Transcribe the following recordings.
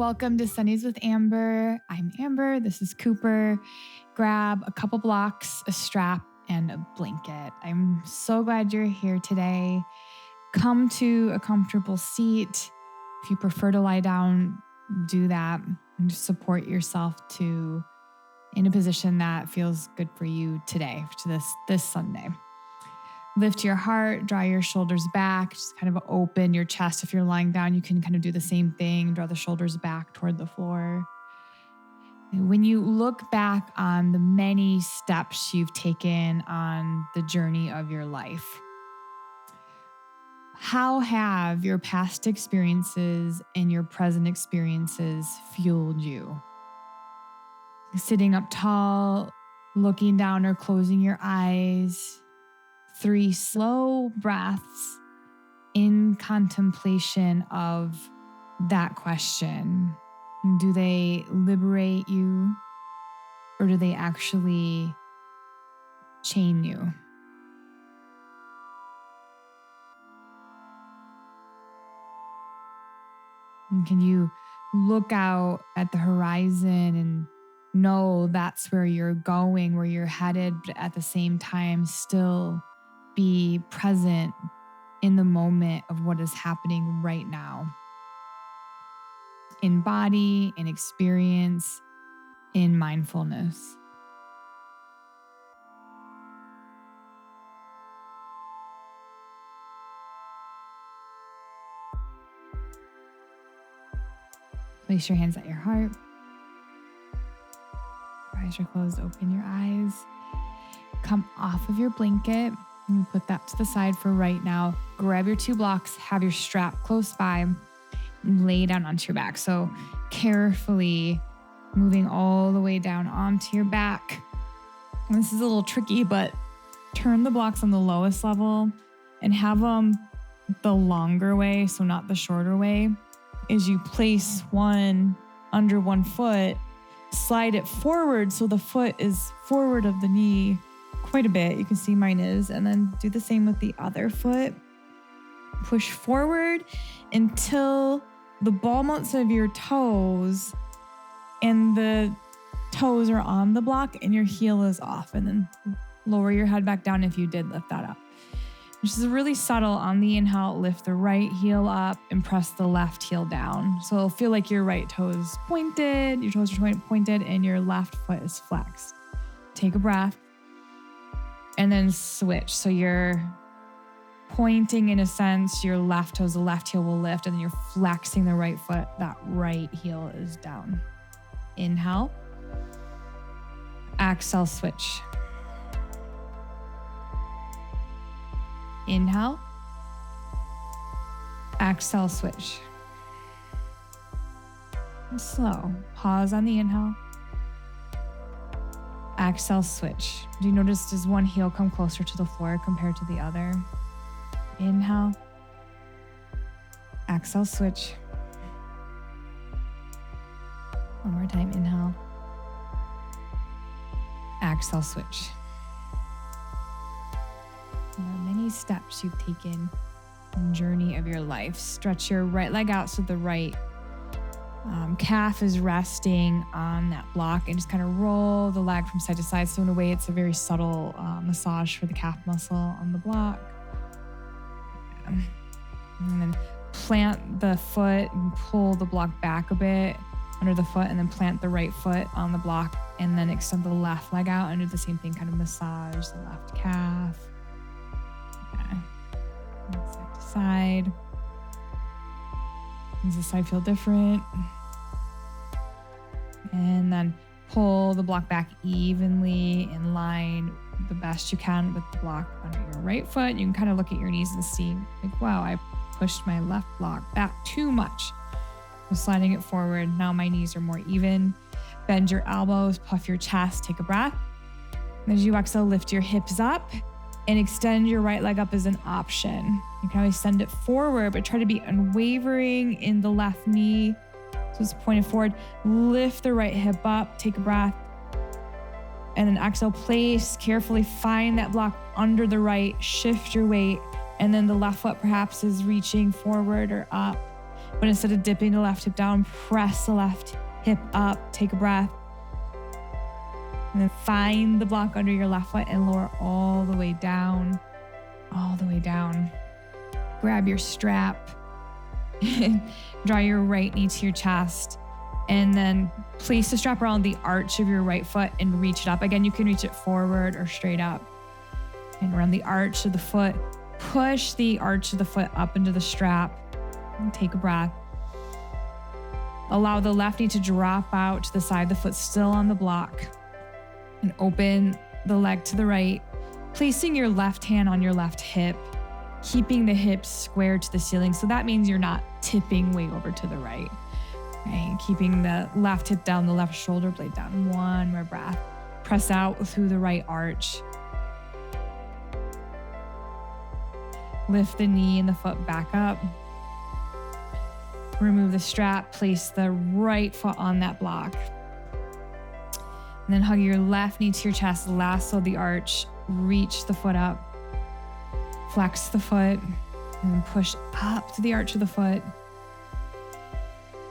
Welcome to Sundays with Amber. I'm Amber. This is Cooper. Grab a couple blocks, a strap, and a blanket. I'm so glad you're here today. Come to a comfortable seat. If you prefer to lie down, do that. And just support yourself in a position that feels good for you today, to this Sunday. Lift your heart, draw your shoulders back, just kind of open your chest. If you're lying down, you can kind of do the same thing, draw the shoulders back toward the floor. And when you look back on the many steps you've taken on the journey of your life, how have your past experiences and your present experiences fueled you? Sitting up tall, looking down or closing your eyes. 3 slow breaths in contemplation of that question. Do they liberate you, or do they actually chain you? And can you look out at the horizon and know that's where you're going, where you're headed, but at the same time still be present in the moment of what is happening right now? In body, in experience, in mindfulness. Place your hands at your heart. Your eyes are closed. Open your eyes. Come off of your blanket. And put that to the side for right now. Grab your 2 blocks, have your strap close by, and lay down onto your back. So carefully moving all the way down onto your back. And this is a little tricky, but turn the blocks on the lowest level and have them the longer way, so not the shorter way. As you place one under one foot, slide it forward so the foot is forward of the knee quite a bit. You can see mine is. And then do the same with the other foot. Push forward until the ball mounts of your toes and the toes are on the block and your heel is off. And then lower your head back down if you did lift that up. Which is really subtle. On the inhale, lift the right heel up and press the left heel down. So it'll feel like your right toe is pointed, your toes are pointed, and your left foot is flexed. Take a breath. And then switch. So you're pointing in a sense, your left toes, the left heel will lift, and then you're flexing the right foot, that right heel is down. Inhale. Exhale, switch. Inhale. Exhale, switch. And slow. Pause on the inhale. Exhale, switch. Do you notice, does one heel come closer to the floor compared to the other? Inhale. Exhale, switch. One more time, inhale. Exhale, switch. There are many steps you've taken in the journey of your life. Stretch your right leg out so the right calf is resting on that block, and just kind of roll the leg from side to side. So in a way, it's a very subtle massage for the calf muscle on the block. And then plant the foot and pull the block back a bit under the foot, and then plant the right foot on the block, and then extend the left leg out and do the same thing, kind of massage the left calf. Okay. Side to side. Does the side feel different? And then pull the block back evenly in line the best you can with the block under your right foot. You can kind of look at your knees and see, like, wow, I pushed my left block back too much. So sliding it forward. Now my knees are more even. Bend your elbows, puff your chest, take a breath. As you exhale, lift your hips up and extend your right leg up as an option. You can always send it forward, but try to be unwavering in the left knee. So it's pointed forward. Lift the right hip up, take a breath. And then exhale, place, carefully find that block under the right, shift your weight. And then the left foot perhaps is reaching forward or up. But instead of dipping the left hip down, press the left hip up, take a breath. And then find the block under your left foot and lower all the way down, all the way down. Grab your strap, draw your right knee to your chest, and then place the strap around the arch of your right foot and reach it up. Again, you can reach it forward or straight up. And around the arch of the foot, push the arch of the foot up into the strap and take a breath. Allow the left knee to drop out to the side, the foot still on the block. And open the leg to the right, placing your left hand on your left hip, keeping the hips square to the ceiling. So that means you're not tipping way over to the right. Okay, keeping the left hip down, the left shoulder blade down. One more breath. Press out through the right arch. Lift the knee and the foot back up. Remove the strap, place the right foot on that block. And then hug your left knee to your chest, lasso the arch, reach the foot up, flex the foot, and push up to the arch of the foot.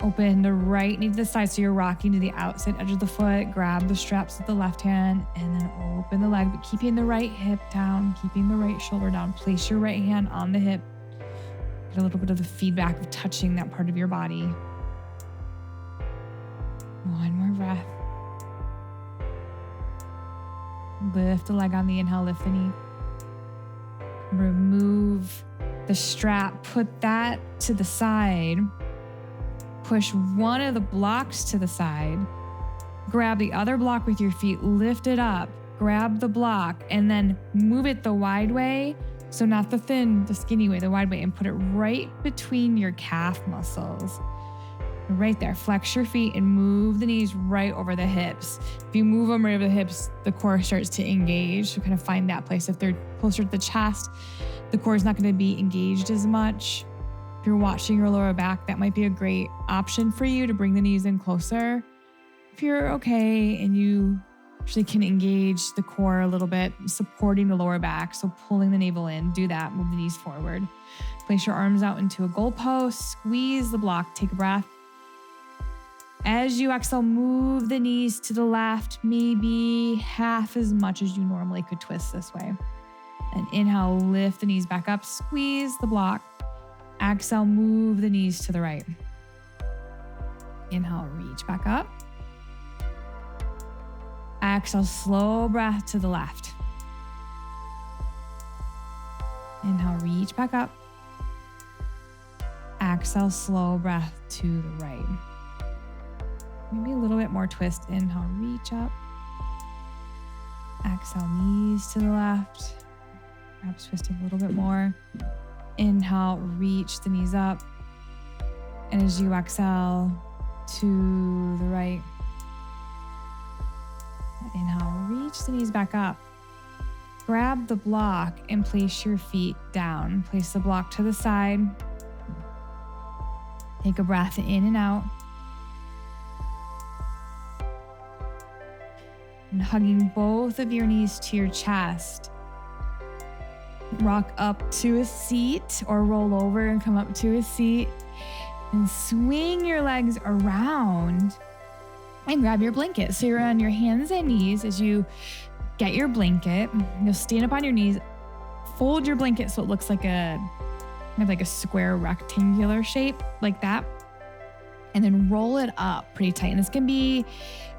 Open the right knee to the side so you're rocking to the outside edge of the foot. Grab the straps with the left hand and then open the leg, but keeping the right hip down, keeping the right shoulder down. Place your right hand on the hip. Get a little bit of the feedback of touching that part of your body. One more breath. Lift the leg on the inhale, lift the knee. Remove the strap, put that to the side. Push one of the blocks to the side. Grab the other block with your feet, lift it up, grab the block, and then move it the wide way. So not the thin, the skinny way, the wide way, and put it right between your calf muscles. Right there, flex your feet and move the knees right over the hips. If you move them right over the hips, the core starts to engage. So kind of find that place. If they're closer to the chest, the core is not going to be engaged as much. If you're watching your lower back, that might be a great option for you to bring the knees in closer. If you're okay and you actually can engage the core a little bit, supporting the lower back, so pulling the navel in, do that, move the knees forward. Place your arms out into a goalpost, squeeze the block, take a breath. As you exhale, move the knees to the left, maybe half as much as you normally could twist this way. And inhale, lift the knees back up, squeeze the block. Exhale, move the knees to the right. Inhale, reach back up. Exhale, slow breath to the left. Inhale, reach back up. Exhale, slow breath to the right. Maybe a little bit more twist. Inhale, reach up. Exhale, knees to the left. Perhaps twisting a little bit more. Inhale, reach the knees up. And as you exhale, to the right. Inhale, reach the knees back up. Grab the block and place your feet down. Place the block to the side. Take a breath in and out. And hugging both of your knees to your chest. Rock up to a seat or roll over and come up to a seat. And swing your legs around and grab your blanket. So you're on your hands and knees as you get your blanket. You'll stand up on your knees, fold your blanket so it looks like a square rectangular shape like that. And then roll it up pretty tight. And this can be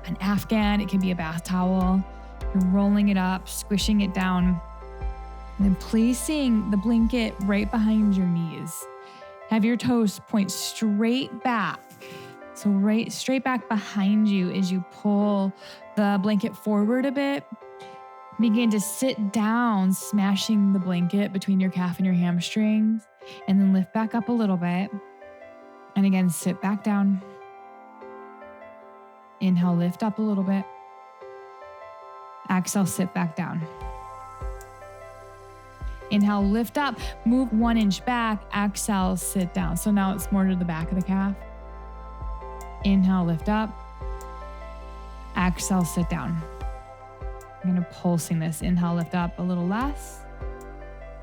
an Afghan, it can be a bath towel. You're rolling it up, squishing it down, and then placing the blanket right behind your knees. Have your toes point straight back. So right straight back behind you as you pull the blanket forward a bit. Begin to sit down, smashing the blanket between your calf and your hamstrings, and then lift back up a little bit. And again, sit back down. Inhale, lift up a little bit. Exhale, sit back down. Inhale, lift up, move 1 inch back. Exhale, sit down. So now it's more to the back of the calf. Inhale, lift up. Exhale, sit down. I'm going to pulsing this. Inhale, lift up a little less.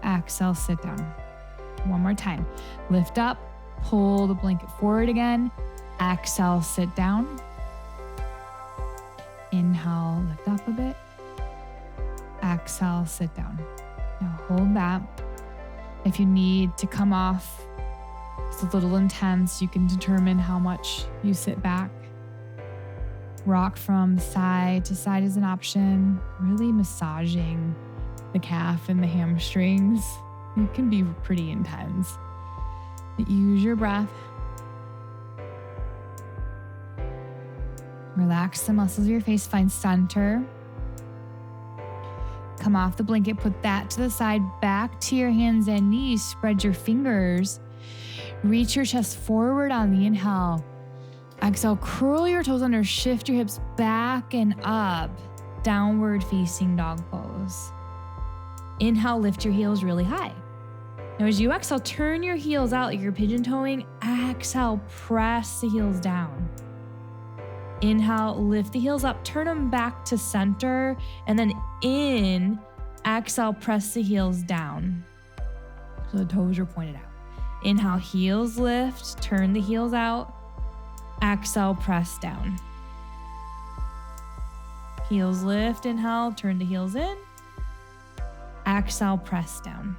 Exhale, sit down. One more time. Lift up. Pull the blanket forward again. Exhale, sit down. Inhale, lift up a bit. Exhale, sit down. Now hold that. If you need to come off, it's a little intense, you can determine how much you sit back. Rock from side to side is an option. Really massaging the calf and the hamstrings. It can be pretty intense. Use your breath. Relax the muscles of your face. Find center. Come off the blanket. Put that to the side. Back to your hands and knees. Spread your fingers. Reach your chest forward on the inhale. Exhale, curl your toes under. Shift your hips back and up. Downward facing dog pose. Inhale, lift your heels really high. Now as you exhale, turn your heels out like you're pigeon toeing. Exhale, press the heels down. Inhale, lift the heels up, turn them back to center, and then in, exhale, press the heels down. So the toes are pointed out. Inhale, heels lift, turn the heels out. Exhale, press down. Heels lift, inhale, turn the heels in. Exhale, press down.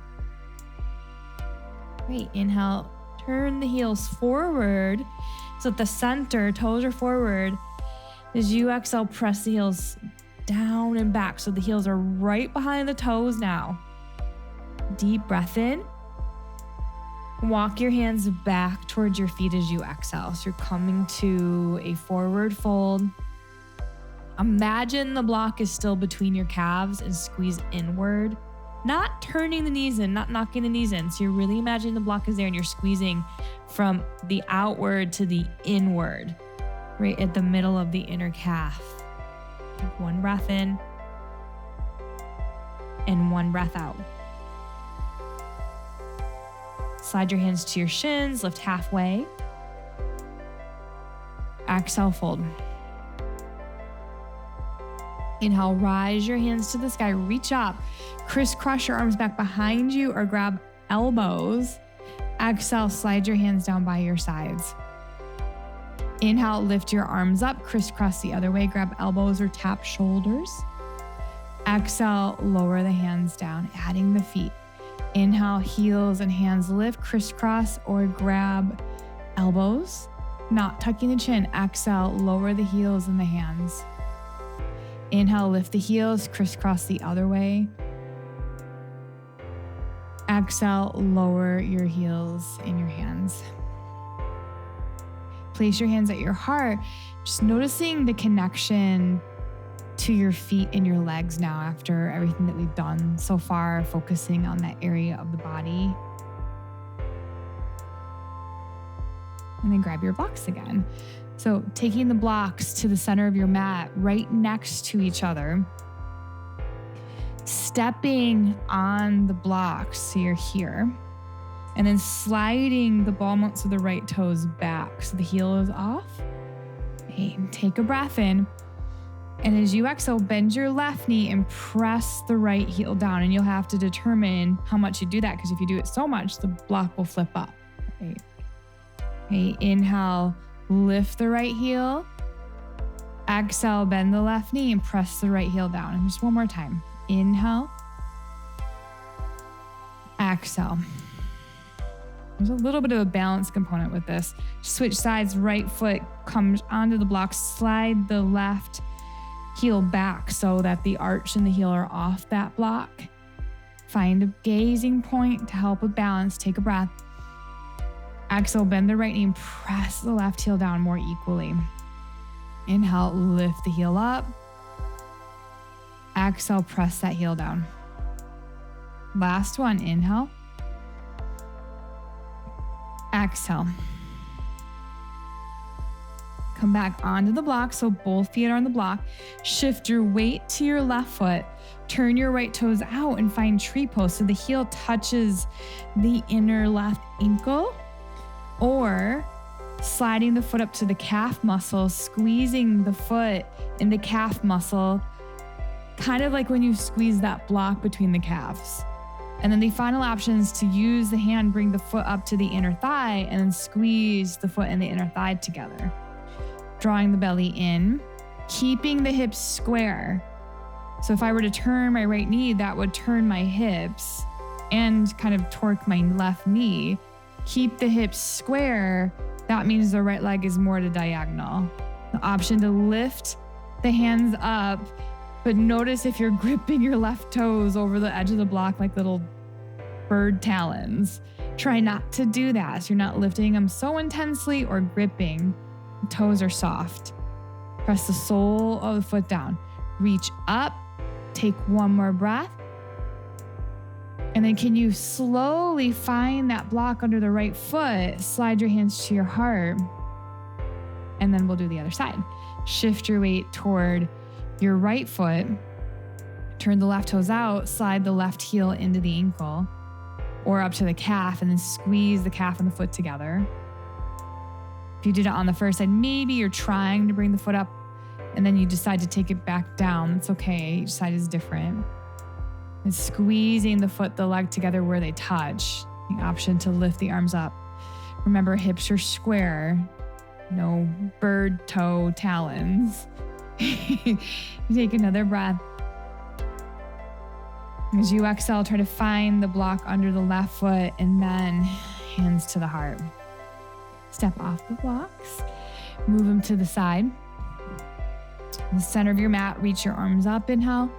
Great, inhale, turn the heels forward. So at the center, toes are forward. As you exhale, press the heels down and back. So the heels are right behind the toes now. Deep breath in. Walk your hands back towards your feet as you exhale. So you're coming to a forward fold. Imagine the block is still between your calves and squeeze inward. Not turning the knees in, not knocking the knees in. So you're really imagining the block is there and you're squeezing from the outward to the inward, right at the middle of the inner calf. Take one breath in and one breath out. Slide your hands to your shins, lift halfway. Exhale, fold. Inhale, rise your hands to the sky, reach up, crisscross your arms back behind you or grab elbows. Exhale, slide your hands down by your sides. Inhale, lift your arms up, crisscross the other way, grab elbows or tap shoulders. Exhale, lower the hands down, adding the feet. Inhale, heels and hands lift, crisscross or grab elbows, not tucking the chin. Exhale, lower the heels and the hands. Inhale, lift the heels, crisscross the other way. Exhale, lower your heels in your hands. Place your hands at your heart, just noticing the connection to your feet and your legs now after everything that we've done so far, focusing on that area of the body. And then grab your blocks again. So taking the blocks to the center of your mat, right next to each other, stepping on the blocks, so you're here, and then sliding the ball mounts of the right toes back so the heel is off. And take a breath in. And as you exhale, bend your left knee and press the right heel down. And you'll have to determine how much you do that, because if you do it so much, the block will flip up. Right? Okay, inhale, lift the right heel. Exhale, bend the left knee and press the right heel down. And just one more time. Inhale. Exhale. There's a little bit of a balance component with this. Switch sides, right foot comes onto the block, slide the left heel back so that the arch and the heel are off that block. Find a gazing point to help with balance. Take a breath. Exhale, bend the right knee and press the left heel down more equally. Inhale, lift the heel up. Exhale, press that heel down. Last one, inhale. Exhale. Come back onto the block so both feet are on the block. Shift your weight to your left foot. Turn your right toes out and find tree pose so the heel touches the inner left ankle, or sliding the foot up to the calf muscle, squeezing the foot in the calf muscle, kind of like when you squeeze that block between the calves. And then the final option is to use the hand, bring the foot up to the inner thigh, and then squeeze the foot and the inner thigh together. Drawing the belly in, keeping the hips square. So if I were to turn my right knee, that would turn my hips and kind of torque my left knee. Keep the hips square. That means the right leg is more to diagonal. The option to lift the hands up, but notice if you're gripping your left toes over the edge of the block like little bird talons. Try not to do that. So you're not lifting them so intensely or gripping. The toes are soft. Press the sole of the foot down. Reach up. Take one more breath. And then can you slowly find that block under the right foot? Slide your hands to your heart. And then we'll do the other side. Shift your weight toward your right foot. Turn the left toes out. Slide the left heel into the ankle or up to the calf, and then squeeze the calf and the foot together. If you did it on the first side, maybe you're trying to bring the foot up and then you decide to take it back down. It's okay. Each side is different. And squeezing the foot, the leg together where they touch. The option to lift the arms up. Remember, hips are square. No bird toe talons. Take another breath. As you exhale, try to find the block under the left foot and then hands to the heart. Step off the blocks. Move them to the side. In the center of your mat, reach your arms up. Inhale.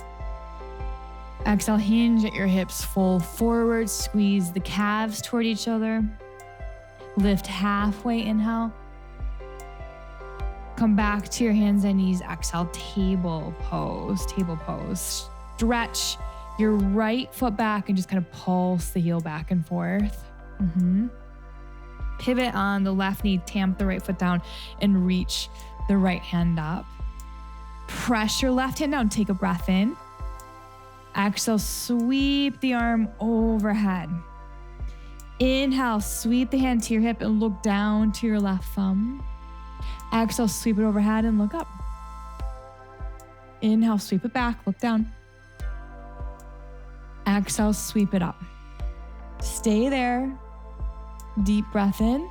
Exhale, hinge at your hips, fold forward, squeeze the calves toward each other. Lift halfway, inhale. Come back to your hands and knees. Exhale, table pose. Stretch your right foot back and just kind of pulse the heel back and forth. Pivot on the left knee, tamp the right foot down and reach the right hand up. Press your left hand down, take a breath in. Exhale, sweep the arm overhead. Inhale, sweep the hand to your hip and look down to your left thumb. Exhale, sweep it overhead and look up. Inhale, sweep it back, look down. Exhale, sweep it up. Stay there. Deep breath in.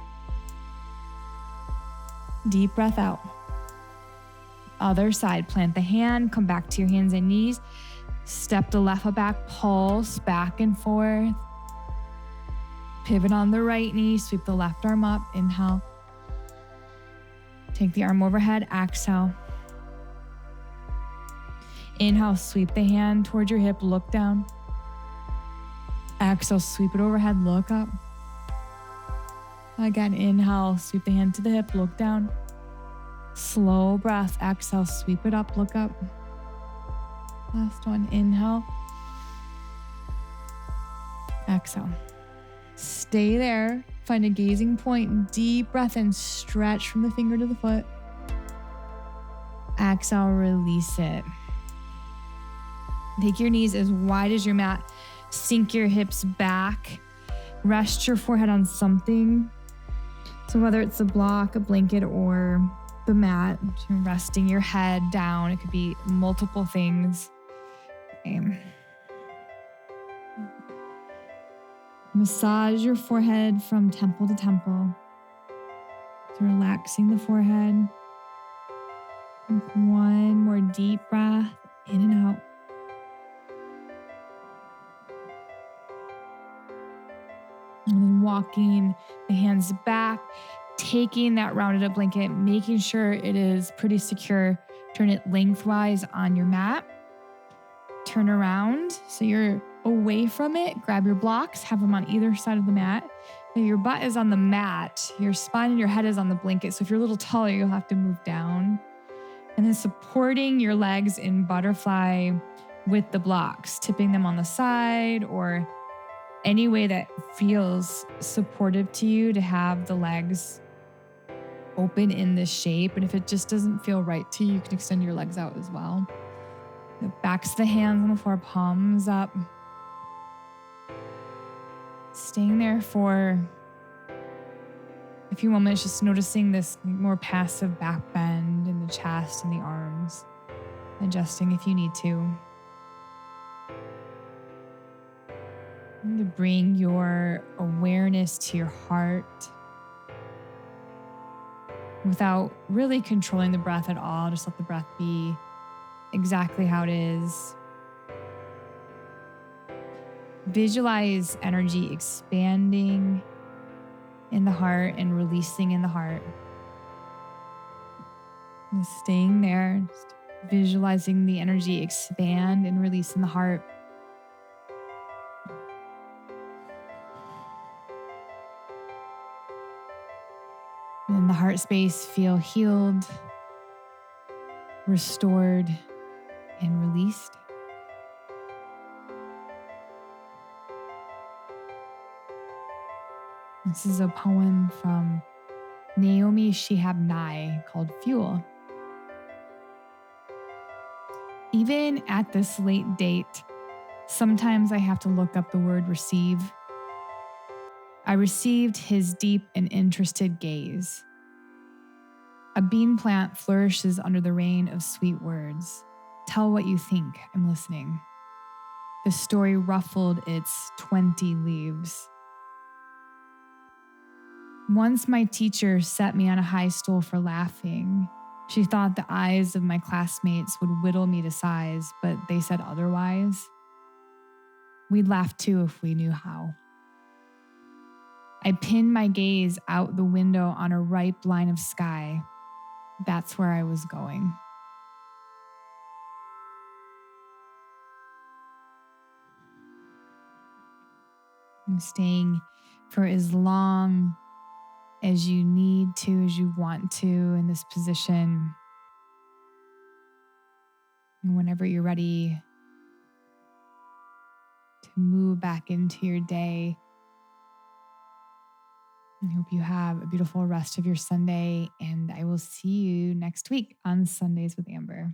Deep breath out. Other side, plant the hand, come back to your hands and knees. Step the left foot back, pulse back and forth. Pivot on the right knee, sweep the left arm up, inhale. Take the arm overhead, exhale. Inhale, sweep the hand towards your hip, look down. Exhale, sweep it overhead, look up. Again, inhale, sweep the hand to the hip, look down. Slow breath, exhale, sweep it up, look up. Last one, inhale. Exhale. Stay there, find a gazing point, deep breath in, stretch from the finger to the foot. Exhale, release it. Take your knees as wide as your mat. Sink your hips back. Rest your forehead on something. So whether it's a block, a blanket, or the mat, you're resting your head down. It could be multiple things. Okay. Massage your forehead from temple to temple. So relaxing the forehead. One more deep breath in and out. And then walking the hands back, taking that rounded up blanket, making sure it is pretty secure. Turn it lengthwise on your mat. Turn around so you're away from it. Grab your blocks, have them on either side of the mat. Now your butt is on the mat. Your spine and your head is on the blanket. So if you're a little taller, you'll have to move down. And then supporting your legs in butterfly with the blocks, tipping them on the side or any way that feels supportive to you to have the legs open in this shape. And if it just doesn't feel right to you, you can extend your legs out as well. The backs of the hands on the floor, palms up. Staying there for a few moments, just noticing this more passive back bend in the chest and the arms. Adjusting if you need to. And to bring your awareness to your heart without really controlling the breath at all. Just let the breath be exactly how it is. Visualize energy expanding in the heart and releasing in the heart. And staying there, just visualizing the energy expand and release in the heart. And in the heart space, feel healed, restored, and released. This is a poem from Naomi Shihab Nye called Fuel. Even at this late date, sometimes I have to look up the word receive. I received his deep and interested gaze. A bean plant flourishes under the rain of sweet words. Tell what you think, I'm listening. The story ruffled its 20 leaves. Once my teacher set me on a high stool for laughing. She thought the eyes of my classmates would whittle me to size, but they said otherwise. We'd laugh too if we knew how. I pinned my gaze out the window on a ripe line of sky. That's where I was going. I'm staying for as long as you need to, as you want to in this position. And whenever you're ready to move back into your day, I hope you have a beautiful rest of your Sunday, and I will see you next week on Sundays with Amber.